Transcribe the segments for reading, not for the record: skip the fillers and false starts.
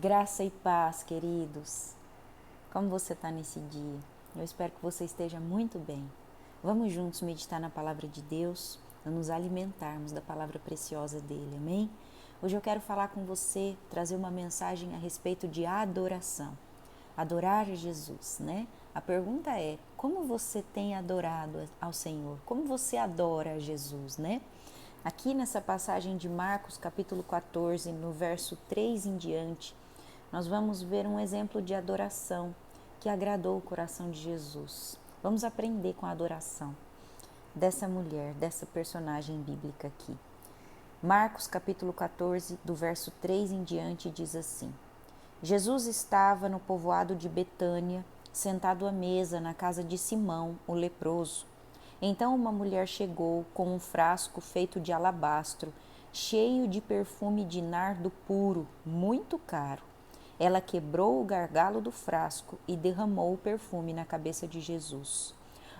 Graça e paz, queridos. Como você está nesse dia? Eu espero que você esteja muito bem. Vamos juntos meditar na palavra de Deus, nos alimentarmos da palavra preciosa dele, amém? Hoje eu quero falar com você, trazer uma mensagem a respeito de adoração. Adorar a Jesus, né? A pergunta é, como você tem adorado ao Senhor? Como você adora a Jesus, né? Aqui nessa passagem de Marcos, capítulo 14, no verso 3 em diante, nós vamos ver um exemplo de adoração que agradou o coração de Jesus. Vamos aprender com a adoração dessa mulher, dessa personagem bíblica aqui. Marcos capítulo 14, do verso 3 em diante, diz assim: Jesus estava no povoado de Betânia, sentado à mesa na casa de Simão, o leproso. Então uma mulher chegou com um frasco feito de alabastro, cheio de perfume de nardo puro, muito caro. Ela quebrou o gargalo do frasco e derramou o perfume na cabeça de Jesus.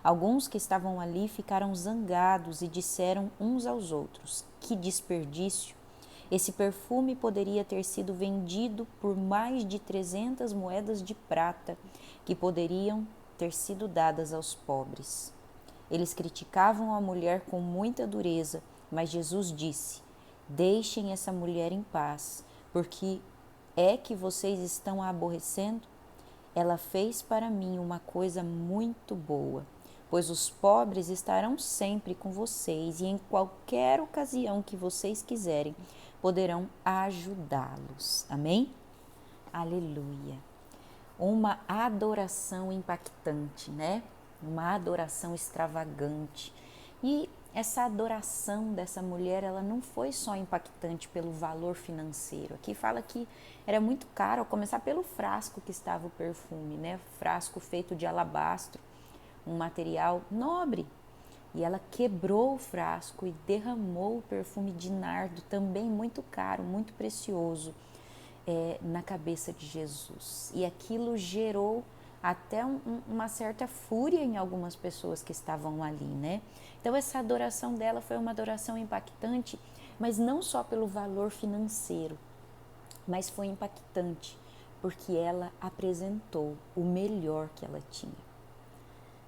Alguns que estavam ali ficaram zangados e disseram uns aos outros: que desperdício! Esse perfume poderia ter sido vendido por mais de 300 moedas de prata, que poderiam ter sido dadas aos pobres. Eles criticavam a mulher com muita dureza, mas Jesus disse: deixem essa mulher em paz, porque é que vocês estão a aborrecendo? Ela fez para mim uma coisa muito boa, pois os pobres estarão sempre com vocês e em qualquer ocasião que vocês quiserem, poderão ajudá-los. Amém? Aleluia. Uma adoração impactante, né? Uma adoração extravagante. E essa adoração dessa mulher, ela não foi só impactante pelo valor financeiro. Aqui fala que era muito caro, ao começar pelo frasco que estava o perfume, né? Frasco feito de alabastro, um material nobre. E ela quebrou o frasco e derramou o perfume de nardo, também muito caro, muito precioso, na cabeça de Jesus. E aquilo gerou até uma certa fúria em algumas pessoas que estavam ali, né? Então essa adoração dela foi uma adoração impactante, mas não só pelo valor financeiro, mas foi impactante porque ela apresentou o melhor que ela tinha.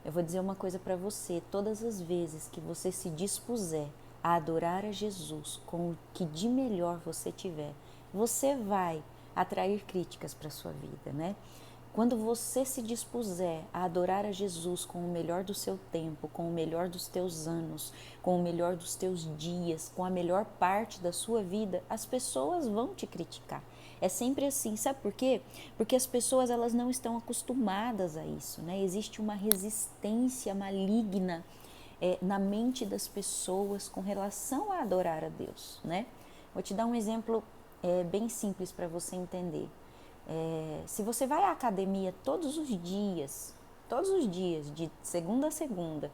Eu vou dizer uma coisa para você: todas as vezes que você se dispuser a adorar a Jesus com o que de melhor você tiver, você vai atrair críticas para a sua vida, né? Quando você se dispuser a adorar a Jesus com o melhor do seu tempo, com o melhor dos teus anos, com o melhor dos teus dias, com a melhor parte da sua vida, as pessoas vão te criticar. É sempre assim, sabe por quê? Porque as pessoas, elas não estão acostumadas a isso, né? Existe uma resistência maligna na mente das pessoas com relação a adorar a Deus, né? Vou te dar um exemplo bem simples para você entender. Se você vai à academia todos os dias, de segunda a segunda,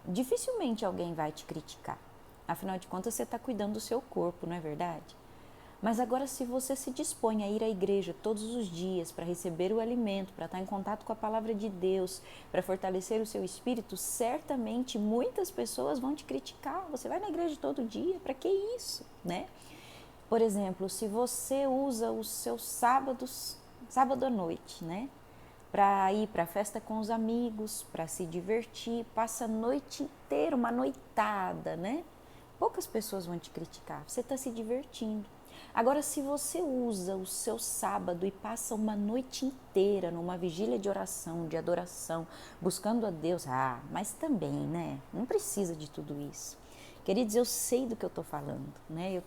dificilmente alguém vai te criticar. Afinal de contas, você está cuidando do seu corpo, não é verdade? Mas agora, se você se dispõe a ir à igreja todos os dias para receber o alimento, para estar em contato com a palavra de Deus, para fortalecer o seu espírito, certamente muitas pessoas vão te criticar. Você vai na igreja todo dia, para que isso, né? Por exemplo, se você usa os seus sábado à noite, né? Para ir para a festa com os amigos, para se divertir, passa a noite inteira, uma noitada, né? Poucas pessoas vão te criticar, você está se divertindo. Agora, se você usa o seu sábado e passa uma noite inteira numa vigília de oração, de adoração, buscando a Deus, mas também, né? Não precisa de tudo isso. Queridos, eu sei do que eu estou falando, né?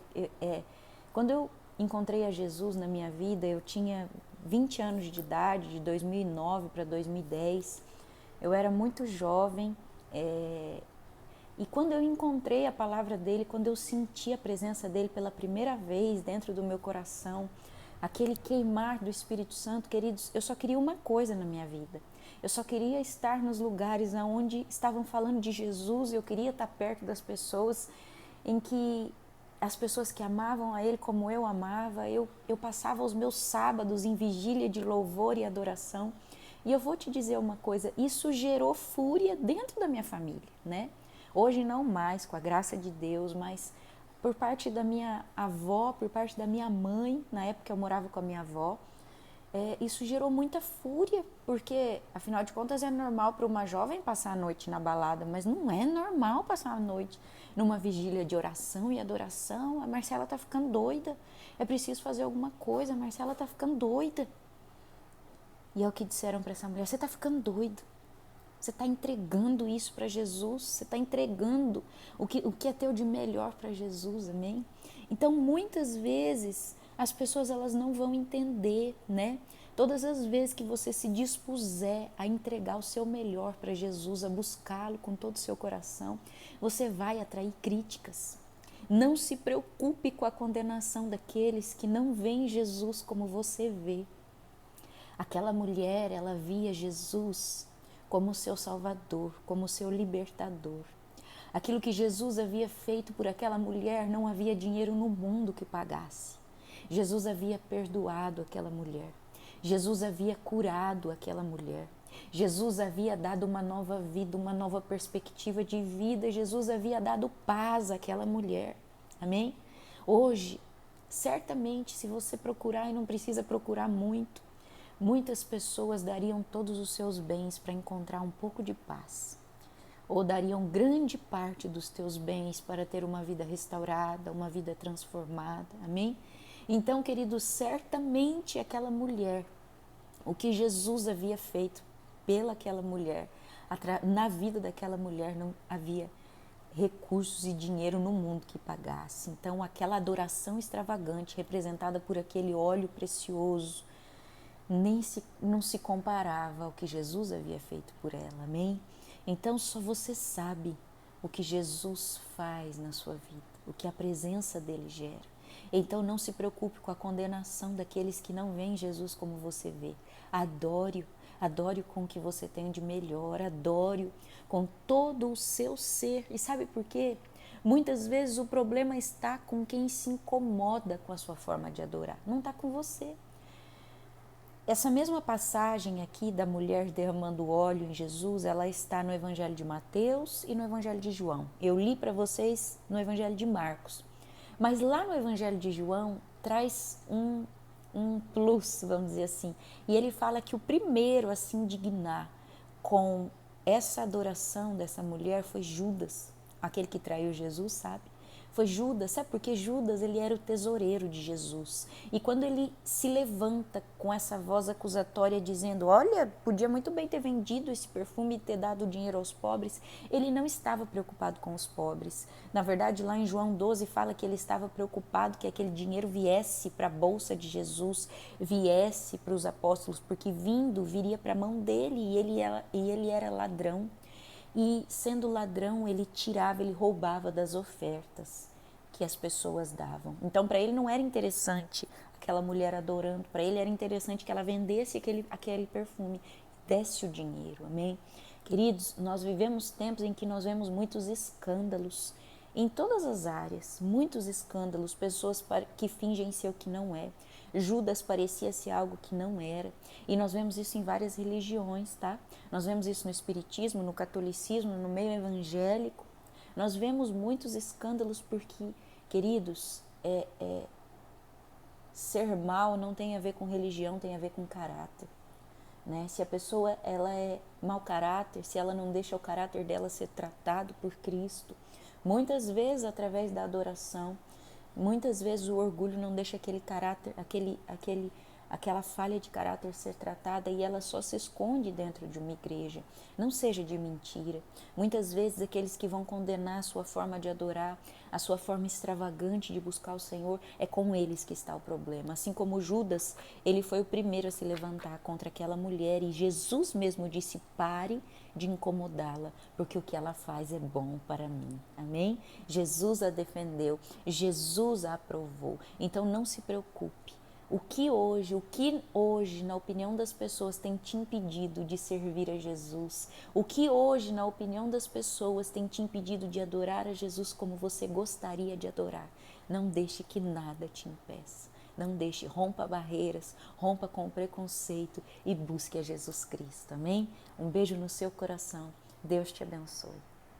Quando eu encontrei a Jesus na minha vida, eu tinha 20 anos de idade, de 2009 para 2010. Eu era muito jovem, e quando eu encontrei a palavra dele, quando eu senti a presença dele pela primeira vez dentro do meu coração, aquele queimar do Espírito Santo, queridos, eu só queria uma coisa na minha vida. Eu só queria estar nos lugares onde estavam falando de Jesus, eu queria estar perto das pessoas em que as pessoas que amavam a Ele como eu amava, eu passava os meus sábados em vigília de louvor e adoração. E eu vou te dizer uma coisa, isso gerou fúria dentro da minha família, né? Hoje não mais, com a graça de Deus, mas por parte da minha avó, por parte da minha mãe, na época eu morava com a minha avó. Isso gerou muita fúria, porque afinal de contas é normal para uma jovem passar a noite na balada, mas não é normal passar a noite numa vigília de oração e adoração. A Marcela tá ficando doida, é preciso fazer alguma coisa, a Marcela tá ficando doida. E é o que disseram para essa mulher: você tá ficando doida, você está entregando isso para Jesus, você está entregando o que é teu de melhor para Jesus, amém? Então, muitas vezes, as pessoas elas não vão entender, né? Todas as vezes que você se dispuser a entregar o seu melhor para Jesus, a buscá-lo com todo o seu coração, você vai atrair críticas. Não se preocupe com a condenação daqueles que não veem Jesus como você vê. Aquela mulher, ela via Jesus como seu Salvador, como seu libertador. Aquilo que Jesus havia feito por aquela mulher, não havia dinheiro no mundo que pagasse. Jesus havia perdoado aquela mulher. Jesus havia curado aquela mulher. Jesus havia dado uma nova vida, uma nova perspectiva de vida. Jesus havia dado paz àquela mulher. Amém? Hoje, certamente, se você procurar, e não precisa procurar muito, muitas pessoas dariam todos os seus bens para encontrar um pouco de paz, ou dariam grande parte dos teus bens para ter uma vida restaurada, uma vida transformada, amém? Então, queridos, certamente aquela mulher, o que Jesus havia feito pelaquela mulher, na vida daquela mulher não havia recursos e dinheiro no mundo que pagasse. Então, aquela adoração extravagante representada por aquele óleo precioso, não se comparava ao que Jesus havia feito por ela, amém? Então só você sabe o que Jesus faz na sua vida, o que a presença dele gera. Então não se preocupe com a condenação daqueles que não veem Jesus como você vê. Adore com o que você tem de melhor, adore com todo o seu ser. E sabe por quê? Muitas vezes o problema está com quem se incomoda com a sua forma de adorar, não está com você. Essa mesma passagem aqui da mulher derramando óleo em Jesus, ela está no Evangelho de Mateus e no Evangelho de João. Eu li para vocês no Evangelho de Marcos. Mas lá no Evangelho de João traz um plus, vamos dizer assim. E ele fala que o primeiro a se indignar com essa adoração dessa mulher foi Judas, aquele que traiu Jesus, sabe? Foi Judas, sabe por quê? Judas, ele era o tesoureiro de Jesus. E quando ele se levanta com essa voz acusatória dizendo: olha, podia muito bem ter vendido esse perfume e ter dado dinheiro aos pobres, ele não estava preocupado com os pobres. Na verdade, lá em João 12 fala que ele estava preocupado que aquele dinheiro viesse para a bolsa de Jesus, viesse para os apóstolos, porque vindo viria para a mão dele e ele era ladrão. E sendo ladrão, ele tirava, ele roubava das ofertas que as pessoas davam. Então, para ele não era interessante aquela mulher adorando, para ele era interessante que ela vendesse aquele perfume e desse o dinheiro, amém? Queridos, nós vivemos tempos em que nós vemos muitos escândalos em todas as áreas, muitos escândalos, pessoas que fingem ser o que não é. Judas parecia ser algo que não era. E nós vemos isso em várias religiões, tá? Nós vemos isso no espiritismo, no catolicismo, no meio evangélico. Nós vemos muitos escândalos porque, queridos, ser mal não tem a ver com religião, tem a ver com caráter. Né? Se a pessoa ela é mau caráter, se ela não deixa o caráter dela ser tratado por Cristo, muitas vezes através da adoração, muitas vezes o orgulho não deixa aquele caráter, aquela falha de caráter ser tratada e ela só se esconde dentro de uma igreja. Não seja de mentira. Muitas vezes aqueles que vão condenar a sua forma de adorar, a sua forma extravagante de buscar o Senhor, é com eles que está o problema. Assim como Judas, ele foi o primeiro a se levantar contra aquela mulher e Jesus mesmo disse: pare de incomodá-la, porque o que ela faz é bom para mim. Amém? Jesus a defendeu, Jesus a aprovou. Então não se preocupe. O que hoje, na opinião das pessoas, tem te impedido de servir a Jesus? O que hoje, na opinião das pessoas, tem te impedido de adorar a Jesus como você gostaria de adorar? Não deixe que nada te impeça. Não deixe, rompa barreiras, rompa com o preconceito e busque a Jesus Cristo, amém? Um beijo no seu coração. Deus te abençoe.